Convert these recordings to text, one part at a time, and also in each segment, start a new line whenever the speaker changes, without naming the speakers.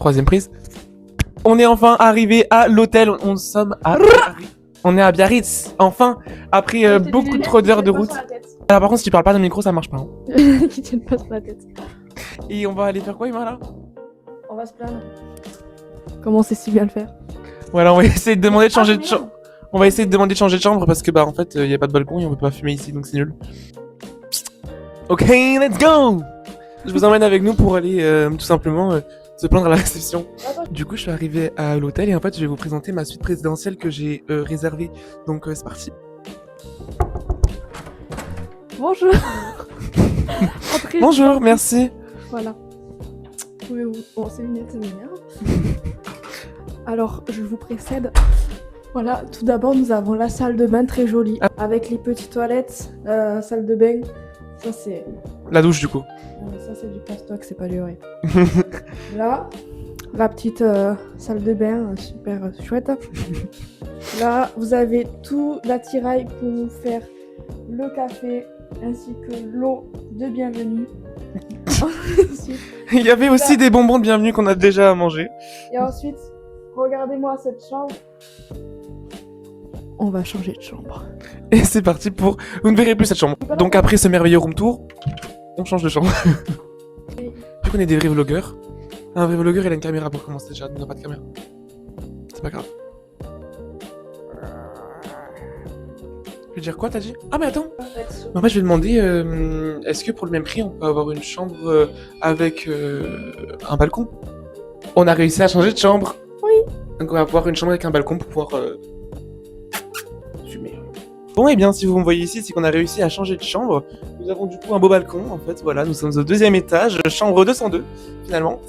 troisième prise. On est enfin arrivé à l'hôtel. On est à Biarritz. Enfin, après beaucoup trop d'heures de route. Alors, par contre, si tu parles pas dans le micro, ça marche pas. Hein.
Qui tiennent pas sur la tête.
Et on va aller faire quoi, Emma, là?
On va se plaindre. Comment c'est si bien le faire?
Voilà, on va essayer de demander de changer de chambre. On va essayer de demander de changer de chambre parce que bah en fait y a pas de balcon et on peut pas fumer ici donc c'est nul. Ok, let's go. Je vous emmène avec nous pour aller tout simplement se plaindre à la réception. Du coup je suis arrivé à l'hôtel et en fait je vais vous présenter ma suite présidentielle que j'ai réservée. Donc c'est parti.
Bonjour.
Bonjour, merci.
Voilà. Pouvez-vous... Bon, ces lunettes, ça m'énerve. Alors, je vous précède. Voilà, tout d'abord, nous avons la salle de bain très jolie, avec les petites toilettes, salle de bain. Ça, c'est...
La douche, du coup.
Ça, c'est du plastoc, c'est pas du vrai. Là, la petite salle de bain, super chouette. Là, vous avez tout l'attirail pour vous faire le café, ainsi que l'eau de bienvenue.
Il y avait aussi des bonbons de bienvenue qu'on a déjà à manger.
Et ensuite, regardez-moi cette chambre. On va changer de chambre.
Et c'est parti pour... Vous ne verrez plus cette chambre. Donc après ce merveilleux room tour, on change de chambre. Vu qu'on est des vrais vlogueurs. Un vrai vlogueur, il a une caméra pour commencer déjà. Il n'a pas de caméra. C'est pas grave. Je veux dire quoi, t'as dit? Ah mais attends. En fait je vais demander, est-ce que pour le même prix on peut avoir une chambre avec un balcon? On a réussi à changer de chambre.
Oui.
Donc on va avoir une chambre avec un balcon pour pouvoir fumer. Bon et bien si vous me voyez ici, c'est qu'on a réussi à changer de chambre. Nous avons du coup un beau balcon en fait, voilà, nous sommes au 2e étage, chambre 202 finalement.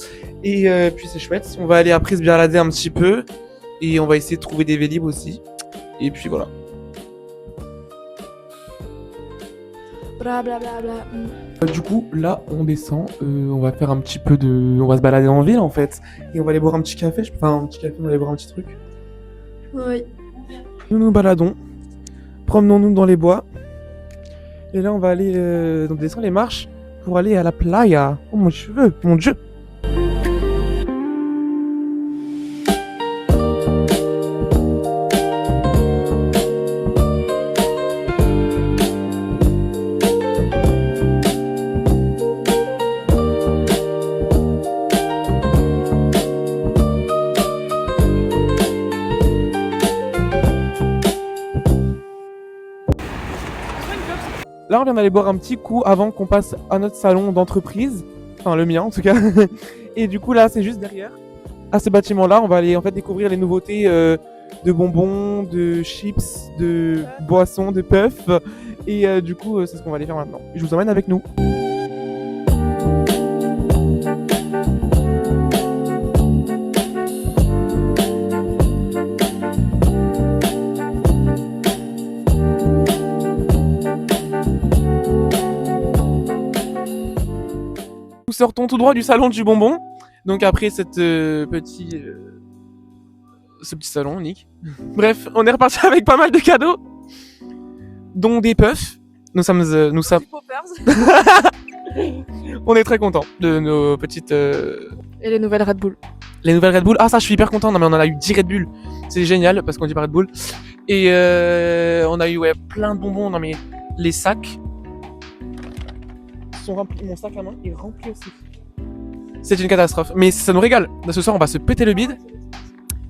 Et puis c'est chouette, on va aller après se balader un petit peu. Et on va essayer de trouver des vélib aussi. Et puis voilà.
Blablabla.
Du coup, là, on descend, on va faire un petit peu de... On va se balader en ville, en fait. Et on va aller boire un petit café, enfin, un petit café, on va aller boire un petit truc.
Oui.
Nous nous baladons, promenons-nous dans les bois. Et là, on va aller... donc, descendre les marches pour aller à la playa. Oh, mon cheveu, mon Dieu. Là, on vient d'aller boire un petit coup avant qu'on passe à notre salon d'entreprise. Enfin, le mien, en tout cas. Et du coup, là, c'est juste derrière. À ce bâtiment-là, on va aller en fait découvrir les nouveautés de bonbons, de chips, de boissons, de puffs. Et du coup, c'est ce qu'on va aller faire maintenant. Je vous emmène avec nous. Nous sortons tout droit du salon du bonbon. Donc après ce petit salon, Nick. Bref, on est reparti avec pas mal de cadeaux, dont des puffs. Nous sommes on est très contents de nos petites...
Et les nouvelles Red Bull.
Les nouvelles Red Bull. Ah ça, je suis hyper content. Non mais on en a eu 10 Red Bull. C'est génial parce qu'on dit pas Red Bull. Et on a eu plein de bonbons. Non mais les sacs sont remplis. Mon sac à main est rempli aussi. C'est une catastrophe. Mais ça nous régale. Ce soir, on va se péter le bide.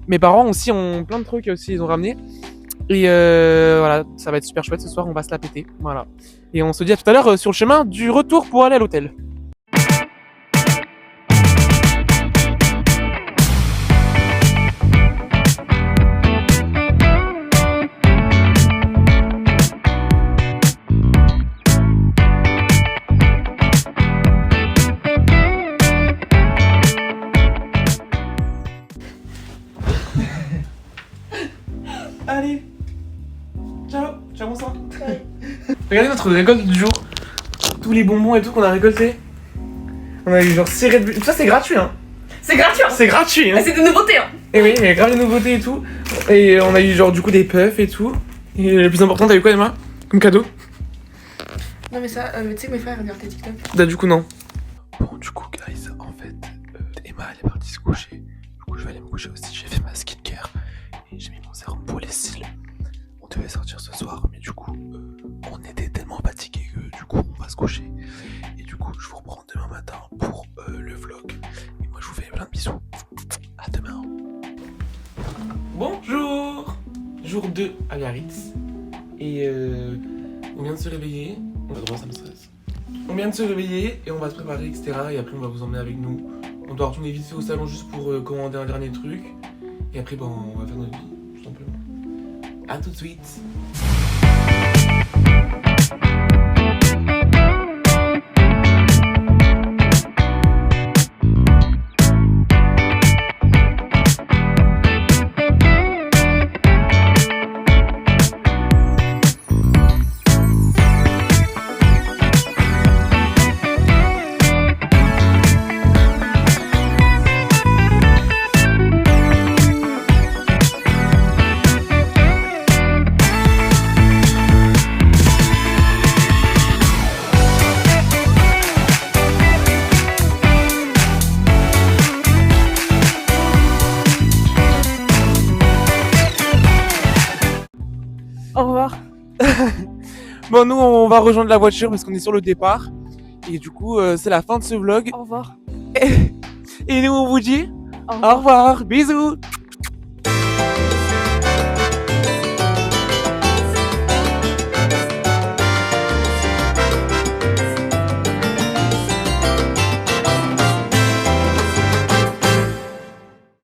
Mes parents aussi ont plein de trucs aussi. Ils ont ramené. Et voilà, ça va être super chouette ce soir. On va se la péter. Voilà. Et on se dit à tout à l'heure sur le chemin du retour pour aller à l'hôtel. Allez, ciao, ciao mon sang. Regardez notre récolte du jour. Tous les bonbons et tout qu'on a récolté. On a eu genre 6 Red Bull. Tout ça c'est gratuit hein.
C'est gratuit hein.
C'est gratuit hein.
C'est des nouveautés hein.
Et oui, il y a grave des nouveautés et tout. Et on a eu genre du coup des puffs et tout. Et le plus important, t'as eu quoi Emma? Comme cadeau?
Non mais ça, tu sais que mes frères regardent tes TikTok.
Bah du coup non. Bon du coup guys, en fait, Emma, elle est partie se coucher. Du coup, je vais aller me coucher aussi. J'ai fait ma skincare et j'ai mis mon sérum pour les cils. On devait sortir ce soir, mais du coup, on était tellement fatigués que du coup, on va se coucher. Et du coup, je vous reprends demain matin pour le vlog. Et moi, je vous fais plein de bisous. À demain. Bonjour. Jour 2 à Biarritz. Et on vient de se réveiller. On va droit, ça me stresse. On vient de se réveiller et on va se préparer, etc. Et après, on va vous emmener avec nous. On doit retourner vite fait au salon juste pour commander un dernier truc. Et après, bon, on va faire notre vie, tout simplement. A tout de suite.
Au revoir.
Bon, nous, on va rejoindre la voiture parce qu'on est sur le départ. Et du coup, c'est la fin de ce vlog.
Au revoir.
Et nous, on vous dit
Au
au revoir, bisous.